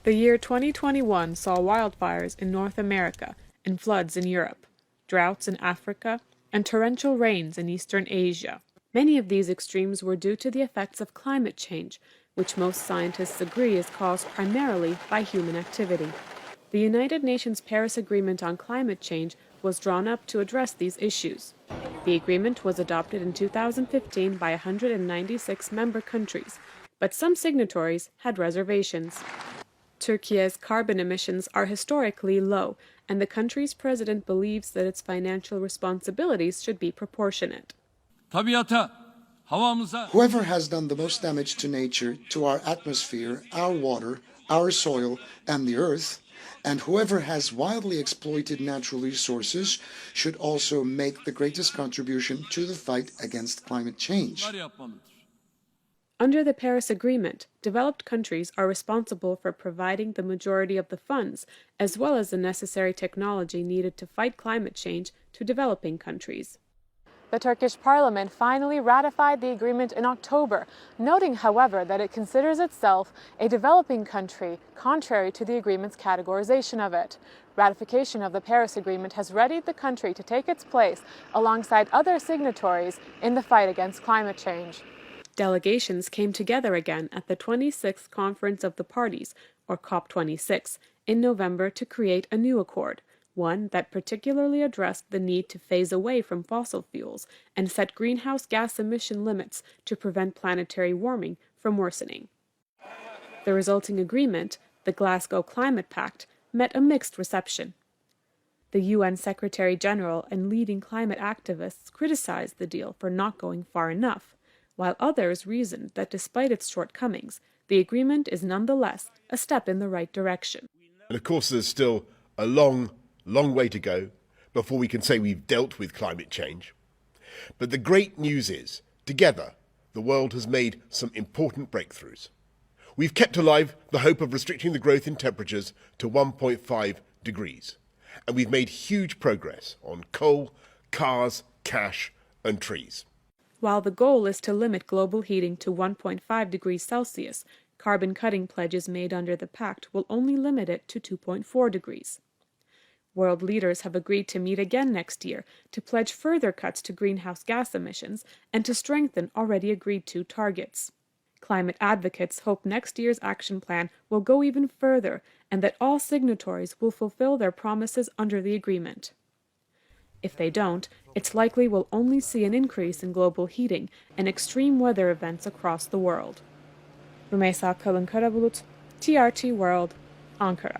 The year 2021 saw wildfires in North America and floods in Europe, droughts in Africa, and torrential rains in Eastern Asia. Many of these extremes were due to the effects of climate change, which most scientists agree is caused primarily by human activity. The United Nations Paris Agreement on Climate Change was drawn up to address these issues. The agreement was adopted in 2015 by 196 member countries, but some signatories had reservations. Turkey's carbon emissions are historically low, and the country's president believes that its financial responsibilities should be proportionate. Whoever has done the most damage to nature, to our atmosphere, our water, our soil, and the earth, and whoever has wildly exploited natural resources should also make the greatest contribution to the fight against climate change. Under the Paris Agreement, developed countries are responsible for providing the majority of the funds, as well as the necessary technology needed to fight climate change, to developing countries. The Turkish parliament finally ratified the agreement in October, noting, however, that it considers itself a developing country, contrary to the agreement's categorization of it. Ratification of the Paris Agreement has readied the country to take its place alongside other signatories in the fight against climate change. Delegations came together again at the 26th Conference of the Parties, or COP26, in November to create a new accord, one that particularly addressed the need to phase away from fossil fuels and set greenhouse gas emission limits to prevent planetary warming from worsening. The resulting agreement, the Glasgow Climate Pact, met a mixed reception. The UN Secretary-General and leading climate activists criticized the deal for not going far enough, while others reasoned that despite its shortcomings, the agreement is nonetheless a step in the right direction. And of course, there's still a long way to go before we can say we've dealt with climate change. But the great news is, together, the world has made some important breakthroughs. We've kept alive the hope of restricting the growth in temperatures to 1.5 degrees. And we've made huge progress on coal, cars, cash, and trees. While the goal is to limit global heating to 1.5 degrees Celsius, carbon-cutting pledges made under the pact will only limit it to 2.4 degrees. World leaders have agreed to meet again next year to pledge further cuts to greenhouse gas emissions and to strengthen already agreed-to targets. Climate advocates hope next year's action plan will go even further and that all signatories will fulfill their promises under the agreement. If they don't, it's likely we'll only see an increase in global heating and extreme weather events across the world. Rümeysa Kalın Karabulut, TRT World, Ankara.